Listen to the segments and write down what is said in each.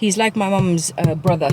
he's like my mum's brother.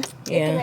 thing. Yeah,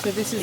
So this is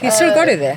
He's still got it there.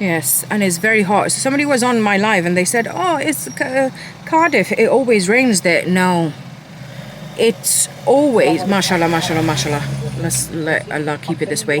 Yes, and it's very hot. So somebody was on my live and they said, "Oh, it's Cardiff. It always rains there." No, it's always mashallah, mashallah, mashallah. Let's let Allah keep it this way.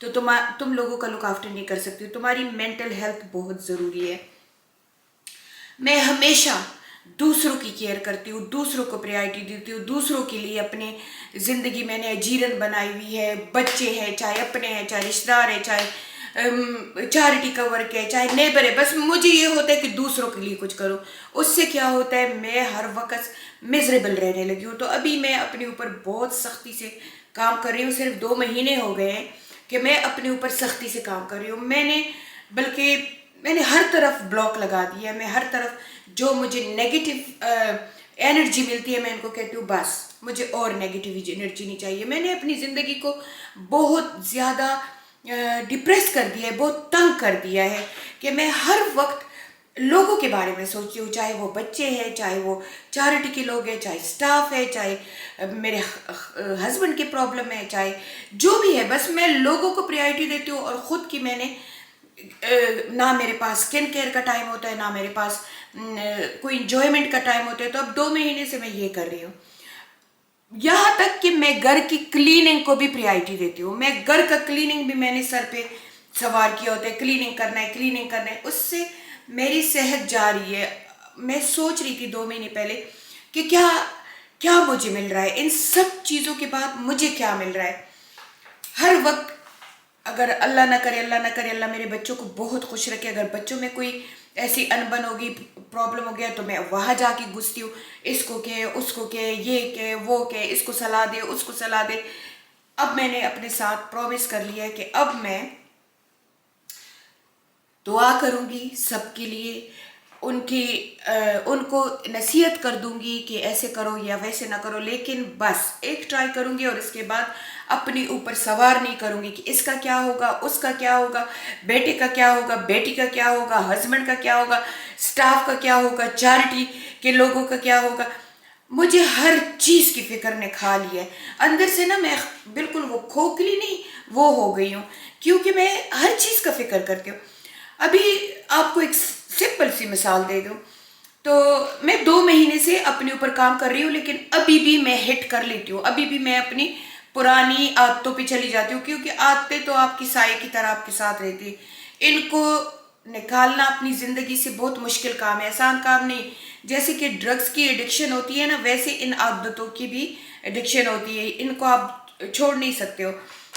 تو تم لوگوں کا look after نہیں کر سکتی ہو. تمہاری mental health بہت ضروری ہے. میں ہمیشہ دوسروں کی کیئر کرتی ہوں, دوسروں کو پریارٹی دیتی ہوں, دوسروں کے لیے اپنی زندگی میں نے جیرن بنائی ہوئی ہے. بچے ہیں, چاہے اپنے ہیں, چاہے رشتہ دار ہیں, چاہے چیریٹی کا ورک ہے, چاہے نیبر ہے. بس مجھے یہ ہوتا ہے کہ دوسروں کے لیے کچھ کروں. اس سے کیا ہوتا ہے, میں ہر وقت میزریبل رہنے لگی ہوں. تو ابھی میں اپنے اوپر بہت سختی سے کام کر رہی ہوں. صرف 2 مہینے ہو گئے ہیں کہ میں اپنے اوپر سختی سے کام کر رہی ہوں. میں نے ہر طرف بلاک لگا دیا ہے. میں ہر طرف جو مجھے نیگیٹو انرجی ملتی ہے میں ان کو کہتی ہوں بس مجھے اور نیگیٹو انرجی نہیں چاہیے. میں نے اپنی زندگی کو بہت زیادہ ڈپریس کر دیا ہے, بہت تنگ کر دیا ہے کہ میں ہر وقت لوگوں کے بارے میں سوچتی ہوں, چاہے وہ بچے ہیں, چاہے وہ چیریٹی کے لوگ ہیں, چاہے سٹاف ہے, چاہے میرے ہسبینڈ کی پرابلم ہے, چاہے جو بھی ہے. بس میں لوگوں کو پریارٹی دیتی ہوں. اور خود کی میں نے نہ میرے پاس اسکن کیئر کا ٹائم ہوتا ہے, نہ میرے پاس کوئی انجوائمنٹ کا ٹائم ہوتا ہے. تو اب 2 مہینے سے میں یہ کر رہی ہوں. یہاں تک کہ میں گھر کی کلیننگ کو بھی پریارٹی دیتی ہوں. میں گھر کا کلیننگ بھی میں نے سر پہ سوار کیا ہوتا ہے, کلیننگ کرنا ہے, کلیننگ کرنا ہے. اس سے میری صحت جا رہی ہے. میں سوچ رہی تھی 2 مہینے پہلے کہ کیا مجھے مل رہا ہے, ان سب چیزوں کے بعد مجھے کیا مل رہا ہے. ہر وقت اگر اللہ نہ کرے اللہ میرے بچوں کو بہت خوش رکھے, اگر بچوں میں کوئی ایسی انبن ہوگی, پرابلم ہو گیا, تو میں وہاں جا کے گھستی ہوں. اس کو کہ, اس کو کہ, یہ کہ, وہ کہ, اس کو صلاح دے, اس کو صلاح دے. اب میں نے اپنے ساتھ پرومس کر لیا ہے کہ اب میں دعا کروں گی سب کے لیے, ان کو نصیحت کر دوں گی کہ ایسے کرو یا ویسے نہ کرو, لیکن بس ایک ٹرائی کروں گی اور اس کے بعد اپنے اوپر سوار نہیں کروں گی کہ اس کا کیا ہوگا, اس کا کیا ہوگا, بیٹے کا کیا ہوگا, بیٹی کا کیا ہوگا, ہسبینڈ کا کیا ہوگا, سٹاف کا کیا ہوگا, چیریٹی کے لوگوں کا کیا ہوگا. مجھے ہر چیز کی فکر نے کھا لی ہے اندر سے نا. میں بالکل وہ کھوکھلی نہیں وہ ہو گئی ہوں, کیونکہ میں ہر چیز کا فکر کرتی ہوں. ابھی آپ کو ایک سمپل سی مثال دے دوں تو میں 2 مہینے سے اپنے اوپر کام کر رہی ہوں, لیکن ابھی بھی میں ہٹ کر لیتی ہوں. ابھی بھی میں اپنی پرانی عادتوں پہ چلی جاتی ہوں, کیونکہ عادتیں تو آپ کی سائے کی طرح آپ کے ساتھ رہتی ہیں. ان کو نکالنا اپنی زندگی سے بہت مشکل کام ہے, آسان کام نہیں. جیسے کہ ڈرگس کی ایڈکشن ہوتی ہے نا, ویسے ان عادتوں کی بھی ایڈکشن ہوتی ہے. ان کو آپ چھوڑ نہیں سکتے ہو.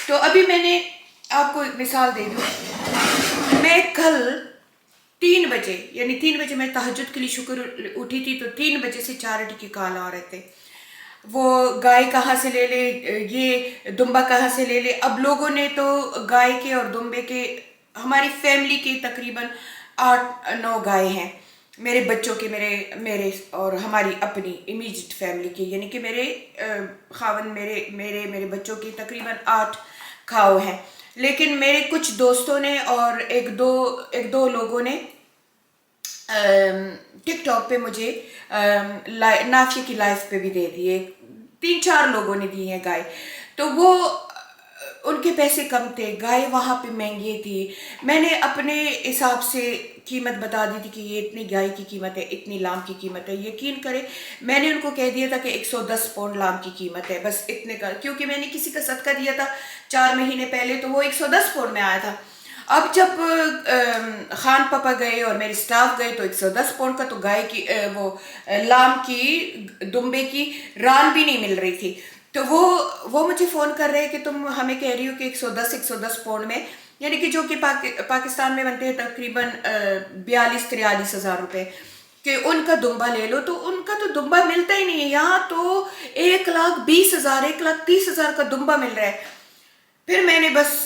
تو ابھی میں نے آپ کو ایک مثال دے دوں. میں کل 3 بجے یعنی 3 بجے میں تہجد کے لیے شکر اٹھی تھی, تو 3 بجے سے چیریٹی کے کال آ رہے تھے. وہ گائے کہاں سے لے لے, یہ دمبا کہاں سے لے لے. اب لوگوں نے تو گائے کے اور دمبے کے, ہماری فیملی کے تقریباً 8-9 گائے ہیں, میرے بچوں کے, میرے اور ہماری اپنی امیجیٹ فیملی کے, یعنی کہ میرے خاوند میرے بچوں کی تقریباً 8 کھاؤ ہیں. لیکن میرے کچھ دوستوں نے اور ایک دو لوگوں نے ٹک ٹاک پہ مجھے نافیہ کی لائف پہ بھی دے دیے. 3-4 لوگوں نے دی ہیں گائے. تو وہ ان کے پیسے کم تھے, گائے وہاں پہ مہنگی تھی. میں نے اپنے حساب سے قیمت بتا دی تھی کہ یہ اتنی گائے کی قیمت ہے, اتنی لام کی قیمت ہے. یقین کرے میں نے ان کو کہہ دیا تھا کہ 110 پاؤنڈ لام کی قیمت ہے, بس اتنے کا, کیونکہ میں نے کسی کا صدقہ دیا تھا 4 مہینے پہلے, تو وہ 110 پاؤنڈ میں آیا تھا. اب جب خان پاپا گئے اور میرے سٹاف گئے تو 110 پاؤنڈ کا, تو گائے کی وہ لام کی دمبے کی ران بھی نہیں مل رہی تھی. تو وہ مجھے فون کر رہے کہ تم ہمیں کہہ رہی ہو کہ 110 پاؤنڈ میں, یعنی کہ جو کہ پاکستان میں بنتے ہیں تقریباً 42-43 ہزار روپے, کہ ان کا دمبا لے لو. تو ان کا تو دمبا ملتا ہی نہیں ہے. یہاں تو 1,20,000 1,30,000 کا دمبا مل رہا ہے. پھر میں نے بس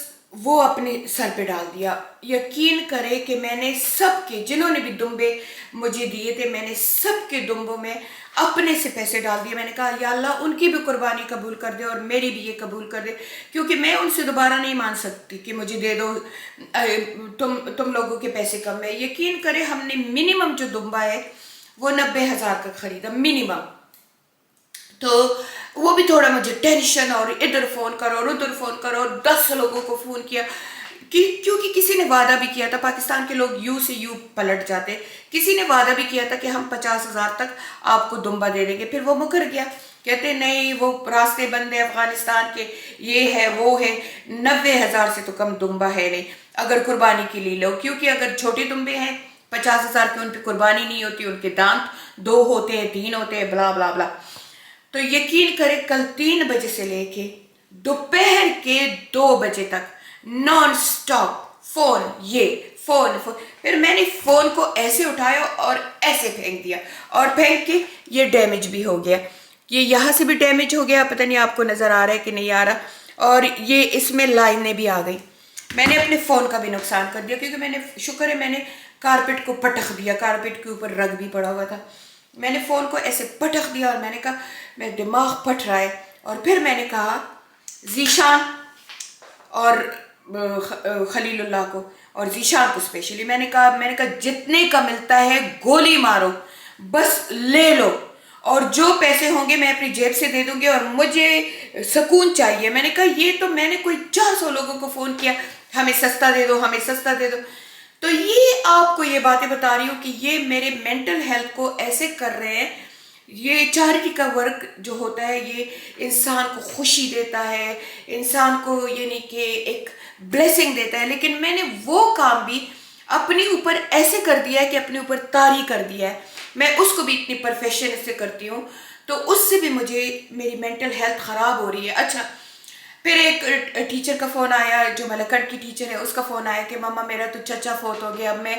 وہ اپنے سر پہ ڈال دیا. یقین کرے کہ میں نے سب کے, جنہوں نے بھی دمبے مجھے دیے تھے, میں نے سب کے دمبوں میں اپنے سے پیسے ڈال دیے. میں نے کہا یا اللہ ان کی بھی قربانی قبول کر دے اور میری بھی یہ قبول کر دے, کیونکہ میں ان سے دوبارہ نہیں مان سکتی کہ مجھے دے دو, تم لوگوں کے پیسے کم ہے. یقین کرے ہم نے منیمم جو دمبا ہے وہ 90,000 کا خریدا منیمم. تو وہ بھی تھوڑا مجھے ٹینشن, اور ادھر فون کرو اور ادھر فون کرو, اور 10 لوگوں کو فون کیا, کیونکہ کسی نے وعدہ بھی کیا تھا. پاکستان کے لوگ یوں سے یوں پلٹ جاتے. کسی نے وعدہ بھی کیا تھا کہ ہم 50,000 تک آپ کو دمبا دے دیں گے, پھر وہ مکر گیا. کہتے نہیں وہ راستے بند ہے افغانستان کے، یہ ہے وہ ہے. 90,000 سے تو کم دمبا ہے نہیں اگر قربانی کے لیے لو، کیونکہ اگر چھوٹے دمبے ہیں 50,000 کی ان پہ قربانی نہیں ہوتی، ان کے دانت 2 ہوتے ہیں 3 ہوتے ہیں بلا بلا بلا. تو یقین کرے کل 3 بجے سے لے کے دوپہر کے 2 بجے تک نان سٹاپ فون، یہ فون. پھر میں نے فون کو ایسے اٹھایا اور ایسے پھینک دیا، اور پھینک کے یہ ڈیمیج بھی ہو گیا، یہ یہاں سے بھی ڈیمیج ہو گیا، پتہ نہیں آپ کو نظر آ رہا ہے کہ نہیں آ رہا، اور یہ اس میں لائنیں بھی آ گئی. میں نے اپنے فون کا بھی نقصان کر دیا، کیونکہ میں نے شکر ہے میں نے کارپیٹ کو پٹخ دیا، کارپیٹ کے اوپر رگ بھی پڑا ہوا تھا. میں نے فون کو ایسے پٹخ دیا اور میں نے کہا میرا دماغ پھٹ رہا ہے. اور پھر میں نے کہا ذیشان اور خلیل اللہ کو اور ذیشان کو اسپیشلی میں نے کہا جتنے کا ملتا ہے گولی مارو، بس لے لو، اور جو پیسے ہوں گے میں اپنی جیب سے دے دوں گی، اور مجھے سکون چاہیے. میں نے کہا یہ تو میں نے کوئی 400 لوگوں کو فون کیا ہمیں سستا دے دو، ہمیں سستا دے دو. تو یہ آپ کو یہ باتیں بتا رہی ہوں کہ یہ میرے مینٹل ہیلتھ کو ایسے کر رہے ہیں. یہ چیریٹی کا ورک جو ہوتا ہے یہ انسان کو خوشی دیتا ہے، انسان کو یعنی کہ ایک بلیسنگ دیتا ہے، لیکن میں نے وہ کام بھی اپنے اوپر ایسے کر دیا ہے کہ اپنے اوپر طاری کر دیا ہے. میں اس کو بھی اتنی پرفیکشن سے کرتی ہوں، تو اس سے بھی مجھے میری مینٹل ہیلتھ خراب ہو رہی ہے. اچھا پھر ایک ٹیچر کا فون آیا جو ملکٹ کی ٹیچر ہے، اس کا فون آیا کہ ماما میرا تو چچا فوت ہو گیا، اب میں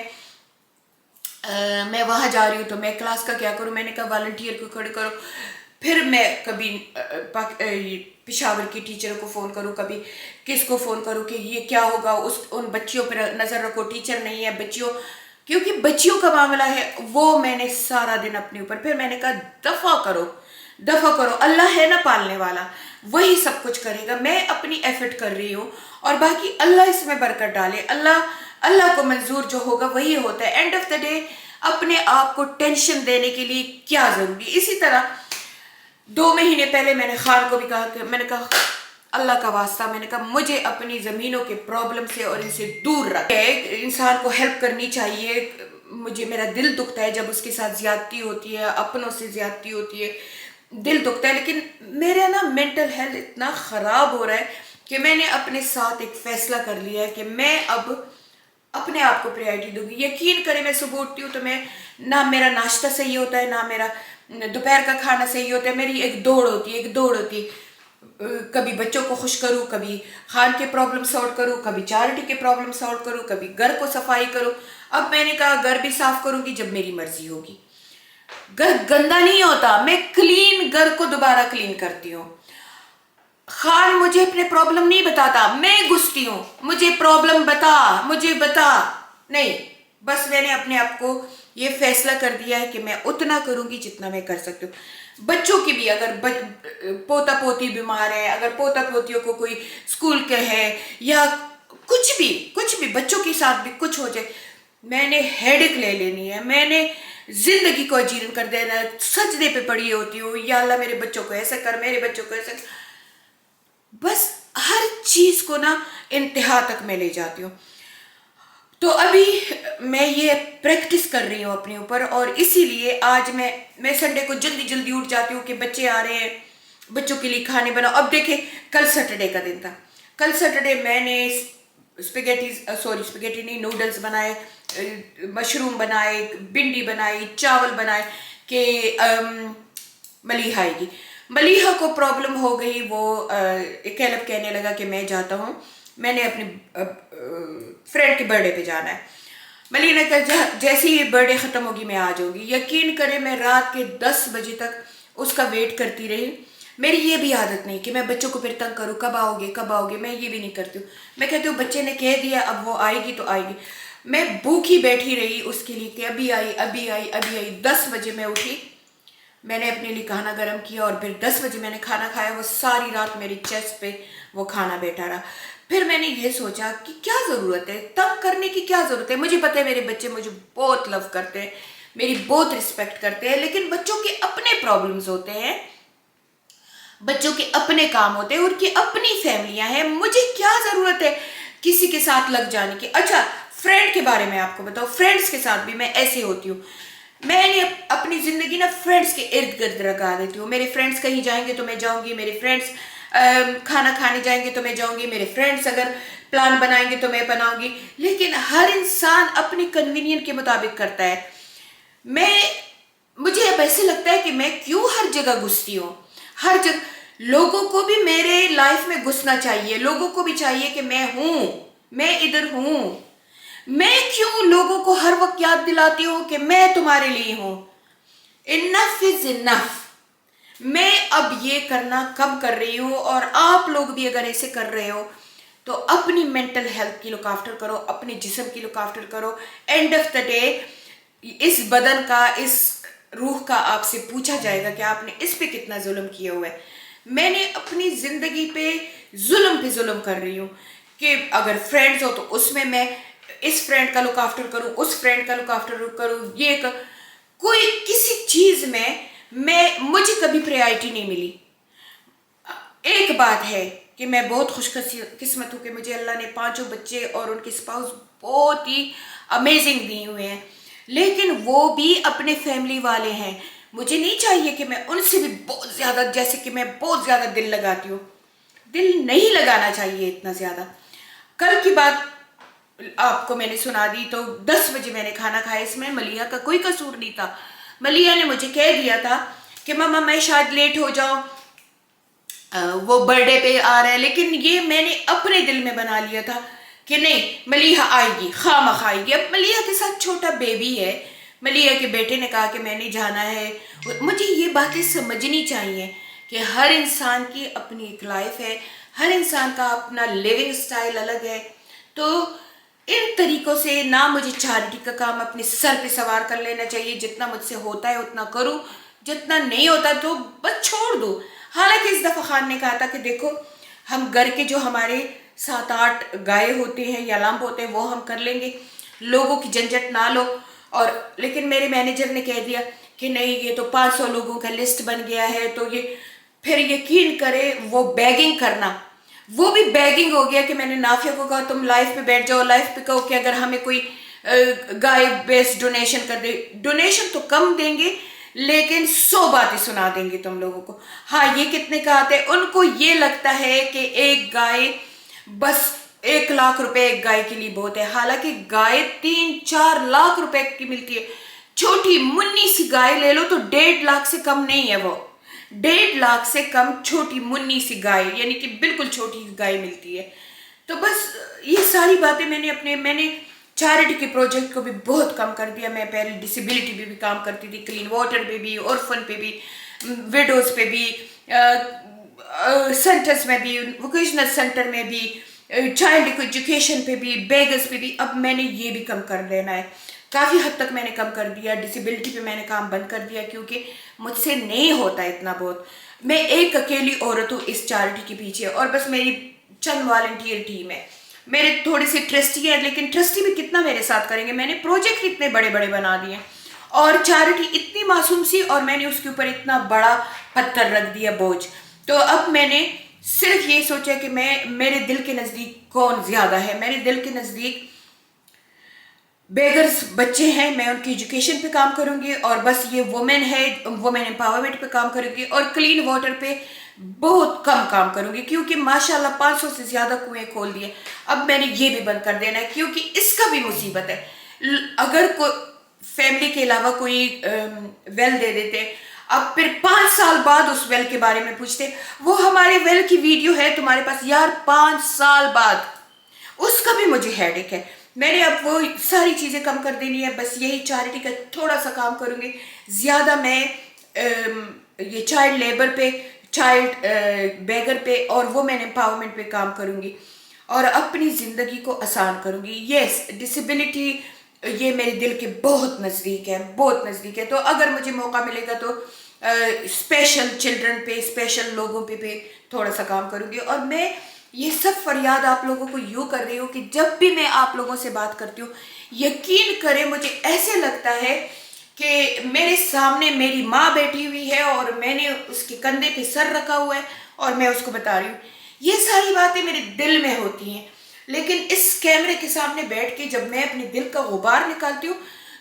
وہاں جا رہی ہوں تو میں کلاس کا کیا کروں. میں نے کہا والنٹیئر کو کھڑے کرو. پھر میں کبھی پشاور کی ٹیچر کو فون کروں، کبھی کس کو فون کروں کہ یہ کیا ہوگا، ان بچیوں پر نظر رکھو، ٹیچر نہیں ہے بچیوں، کیونکہ بچیوں کا معاملہ ہے وہ میں نے سارا دن اپنے اوپر. پھر میں نے کہا دفع کرو، اللہ ہے نا پالنے والا، وہی سب کچھ کرے گا. میں اپنی ایفرٹ کر رہی ہوں اور باقی اللہ اس میں برکت ڈالے. اللہ کو منظور جو ہوگا وہی ہوتا ہے. اینڈ آف دا ڈے اپنے آپ کو ٹینشن دینے کے لیے کیا ضروری. اسی طرح 2 مہینے پہلے میں نے خان کو بھی کہا کہ میں نے کہا اللہ کا واسطہ، میں نے کہا مجھے اپنی زمینوں کے پرابلم سے اور ان سے دور رکھ. انسان کو ہیلپ کرنی چاہیے. میرا دل دکھتا ہے جب اس کے ساتھ زیادتی ہوتی ہے، اپنوں سے زیادتی ہوتی ہے، دل دکھتا ہے. لیکن میرا نا مینٹل ہیلتھ اتنا خراب ہو رہا ہے کہ میں نے اپنے ساتھ ایک فیصلہ کر لیا ہے کہ میں اب اپنے آپ کو پریورٹی دوں گی. یقین کرے میں صبح اٹھتی ہوں تو نہ میرا ناشتہ صحیح ہوتا ہے، نہ میرا دوپہر کا کھانا صحیح ہوتا ہے. میری ایک دوڑ ہوتی ہے کبھی بچوں کو خوش کروں، کبھی خان کے پرابلم سالو کروں، کبھی چیریٹی کے پرابلم سالو کروں، کبھی گھر کو صفائی کروں. اب میں نے کہا گھر بھی صاف کروں گی جب میری مرضی ہوگی. گھر گندا نہیں ہوتا، میں گھر کو دوبارہ کلین کرتی ہوں. خان مجھے اپنے پرابلم نہیں بتاتا، میں گھستی ہوں مجھے پرابلم بتا نہیں. بس میں نے اپنے آپ کو یہ فیصلہ کر دیا ہے کہ میں اتنا کروں گی جتنا میں کر سکتی ہوں. بچوں کی بھی اگر پوتا پوتی بیمار ہے، اگر پوتا پوتیوں کو کوئی اسکول کے ہے یا کچھ بھی بچوں کے ساتھ بھی کچھ ہو جائے، میں نے ہیڈک لے لینی ہے، میں نے زندگی کو اجیرن کر دینا ہے. سجدے پہ پڑی ہوتی ہوں یا اللہ میرے بچوں کو ایسا کر، میرے بچوں کو ایسا کر. بس ہر چیز کو نا انتہا تک میں لے جاتی ہوں. تو ابھی میں یہ پریکٹس کر رہی ہوں اپنے اوپر، اور اسی لیے آج میں سنڈے کو جلدی اٹھ جاتی ہوں کہ بچے آ رہے ہیں، بچوں کے لیے کھانے بناؤ. اب دیکھیں کل سیٹرڈے کا دن تھا، کل سیٹرڈے میں نے اسپیگیٹی نہیں، نوڈلز بنائے، مشروم بنائے، بھنڈی بنائی، چاول بنائے کہ ملیحہ آئے گی. ملیحہ کو پرابلم ہو گئی، وہ کیلب کہنے لگا کہ میں جاتا ہوں، میں نے اپنی فرینڈ کے برتھ ڈے پہ جانا ہے. ملیحہ نے کہا جیسے ہی برتھ ڈے ختم ہوگی میں آ جاؤں گی. یقین کرے میں رات کے 10 بجے تک اس کا ویٹ کرتی رہی. میری یہ بھی عادت نہیں کہ میں بچوں کو پھر تنگ کروں، کب آؤ گے، میں یہ بھی نہیں کرتی ہوں. میں کہتی ہوں بچے نے کہہ دیا اب وہ آئے گی تو آئے گی. میں بھوکی بیٹھی رہی اس کے لیے کہ ابھی آئی. 10 بجے میں اٹھی، میں نے اپنے لیے کھانا گرم کیا اور پھر 10 بجے میں نے کھانا کھایا. وہ ساری رات میری چیسٹ پہ وہ کھانا بیٹھا رہا. پھر میں نے یہ سوچا کہ کیا ضرورت ہے تنگ کرنے کی، کیا ضرورت ہے. مجھے پتہ ہے میرے بچے مجھے بہت لو کرتے ہیں، میری بہت رسپیکٹ کرتے ہیں، لیکن بچوں کے اپنے پرابلمز ہوتے ہیں، بچوں کے اپنے کام ہوتے ہیں، ان کی اپنی فیملیاں ہیں. مجھے کیا ضرورت ہے کسی کے ساتھ لگ جانے کی. اچھا فرینڈ کے بارے میں آپ کو بتاؤ، فرینڈس کے ساتھ بھی میں ایسے ہوتی ہوں. میں نے اپنی زندگی نا فرینڈس کے ارد گرد لگا دیتی ہوں. میرے فرینڈس کہیں جائیں گے تو میں جاؤں گی, میرے فرینڈس کھانا کھانے جائیں گے تو میں جاؤں گی, میرے فرینڈس اگر پلان بنائیں گے تو میں بناؤں گی. لیکن ہر انسان اپنی کنوینئنٹ کے مطابق کرتا ہے. مجھے اب ایسے لگتا ہے کہ میں کیوں ہر جگہ گھستی ہوں. ہر جگہ لوگوں کو بھی میرے لائف میں گھسنا چاہیے, لوگوں کو بھی چاہیے کہ میں ہوں, میں ادھر ہوں. میں کیوں لوگوں کو ہر وقت یاد دلاتی ہوں کہ میں تمہارے لیے ہوں. انف از انف. میں اب یہ کرنا کم کر رہی ہوں, اور آپ لوگ بھی اگر ایسے کر رہے ہو تو اپنی مینٹل ہیلتھ کی لک آفٹر کرو, اپنے جسم کی لک آفٹر کرو. اینڈ آف دا ڈے اس بدن کا, اس روح کا آپ سے پوچھا جائے گا کہ آپ نے اس پہ کتنا ظلم کیا ہوا ہے. میں نے اپنی زندگی پہ ظلم کر رہی ہوں کہ اگر فرینڈز ہو تو اس میں اس فرینڈ کا لک آفٹر کروں, اس فرینڈ کا لک آفٹر کروں, کوئی کسی چیز میں مجھے کبھی پریارٹی نہیں ملی. ایک بات ہے کہ میں بہت خوش قسمت ہوں کہ مجھے اللہ نے 5 بچے اور ان کے اسپاؤس بہت ہی امیزنگ دیے ہوئے ہیں, لیکن وہ بھی اپنے فیملی والے ہیں. مجھے نہیں چاہیے کہ میں ان سے بھی بہت زیادہ, جیسے کہ میں بہت زیادہ دل لگاتی ہوں. دل نہیں لگانا چاہیے اتنا زیادہ. کل کی بات آپ کو میں نے سنا دی تو 10 بجے میں نے کھانا کھایا. اس میں ملیحہ کا کوئی قصور نہیں تھا. ملیحہ نے مجھے کہہ دیا تھا کہ ماما میں شاید لیٹ ہو جاؤں, وہ برتھ ڈے پہ آ رہا ہے, لیکن یہ میں نے اپنے دل میں بنا لیا تھا کہ نہیں, ملیحہ آئے گی, خواہ آئے گی. اب ملیحہ کے ساتھ چھوٹا بیبی ہے. ملیحہ کے بیٹے نے کہا کہ میں نہیں جانا ہے. مجھے یہ باتیں سمجھنی چاہیے کہ ہر انسان کی اپنی ایک لائف ہے, ہر انسان کا اپنا لیونگ سٹائل الگ ہے. تو ان طریقوں سے نہ مجھے چیریٹی کا کام اپنے سر پہ سوار کر لینا چاہیے. جتنا مجھ سے ہوتا ہے اتنا کروں, جتنا نہیں ہوتا تو بس چھوڑ دو. حالانکہ اس دفعہ خان نے کہا تھا کہ دیکھو ہم گھر کے جو ہمارے 7-8 گائے ہوتے ہیں یا لمب ہوتے ہیں وہ ہم کر لیں گے, لوگوں کی جھنجھٹ نہ لو. اور لیکن میرے مینیجر نے کہہ دیا کہ نہیں, یہ تو 500 لوگوں کا لسٹ بن گیا ہے. تو یہ پھر یقین کرے وہ بیگنگ کرنا, وہ بھی بیگنگ ہو گیا کہ میں نے نافیہ کو کہا تم لائف پہ بیٹھ جاؤ, لائف پہ کہو کہ اگر ہمیں کوئی گائے بیس ڈونیشن کر دے. ڈونیشن تو کم دیں گے لیکن 100 باتیں سنا دیں گے تم لوگوں کو. ہاں یہ کتنے کا آتے ہیں, ان کو یہ لگتا ہے کہ ایک گائے بس 1 لاکھ روپے ایک گائے کے لیے بہت ہے. حالانکہ گائے 3-4 لاکھ روپے کی ملتی ہے. چھوٹی منی سی گائے لے لو تو 1.5 لاکھ سے کم نہیں ہے. وہ 1.5 لاکھ سے کم چھوٹی منی سی گائے, یعنی کہ بالکل چھوٹی گائے ملتی ہے. تو بس یہ ساری باتیں میں نے چیریٹی کے پروجیکٹ کو بھی بہت کم کر دیا. میں پہلے ڈسیبلٹی پہ بھی کام کرتی تھی, کلین واٹر پہ بھی, اورفن پہ بھی, ویڈوز پہ بھی, سینٹرز میں بھی, ووکیشنل سینٹر میں بھی, چائلڈ ایجوکیشن پہ بھی, بیگرز پہ بھی. اب میں نے یہ بھی کم کر دینا ہے. کافی حد تک میں نے کم کر دیا. ڈسیبلٹی پہ میں نے کام بند کر دیا کیونکہ مجھ سے نہیں ہوتا اتنا بہت. میں ایک اکیلی عورت ہوں اس چیریٹی کے پیچھے, اور بس میری چند والنٹیئر ٹیم ہے. میرے تھوڑے سے ٹرسٹی ہیں, لیکن ٹرسٹی بھی کتنا میرے ساتھ کریں گے. میں نے پروجیکٹ اتنے بڑے بڑے بنا دیے, اور چیریٹی اتنی معصوم سی, اور میں نے اس کے اوپر اتنا بڑا پتھر رکھ دیا, بوجھ. تو اب میں نے صرف یہ سوچا کہ میرے دل کے نزدیک کون زیادہ ہے. میرے دل کے نزدیک بیگرز بچے ہیں, میں ان کی ایجوکیشن پہ کام کروں گی, اور بس یہ وومن ہے, وومن امپاورمنٹ پہ کام کروں گی, اور کلین واٹر پہ بہت کم کام کروں گی کیونکہ ماشاءاللہ 500 سے زیادہ کنویں کھول دیے. اب میں نے یہ بھی بند کر دینا ہے کیونکہ اس کا بھی مصیبت ہے. اگر کوئی فیملی کے علاوہ کوئی ویل دے دیتے, اب پھر 5 سال بعد اس ویل کے بارے میں پوچھتے, وہ ہمارے ویل کی ویڈیو ہے تمہارے پاس. یار 5 سال بعد, اس کا بھی مجھے ہیڈ ایک ہے. میں نے اب وہ ساری چیزیں کم کر دینی ہے. بس یہی چیریٹی کا تھوڑا سا کام کروں گی. زیادہ میں یہ چائلڈ لیبر پہ, چائلڈ بیگر پہ, اور وومن امپاورمنٹ پہ کام کروں گی, اور اپنی زندگی کو آسان کروں گی. یس, ڈسیبلٹی یہ میرے دل کے بہت نزدیک ہے, بہت نزدیک ہے. تو اگر مجھے موقع ملے گا تو اسپیشل چلڈرن پہ, اسپیشل لوگوں پہ تھوڑا سا کام کروں گی. اور میں یہ سب فریاد آپ لوگوں کو یوں کر رہی ہوں کہ جب بھی میں آپ لوگوں سے بات کرتی ہوں, یقین کریں مجھے ایسے لگتا ہے کہ میرے سامنے میری ماں بیٹھی ہوئی ہے, اور میں نے اس کے کندھے پہ سر رکھا ہوا ہے, اور میں اس کو بتا رہی ہوں. یہ ساری باتیں میرے دل میں ہوتی ہیں, لیکن اس کیمرے کے سامنے بیٹھ کے جب میں اپنے دل کا غبار نکالتی ہوں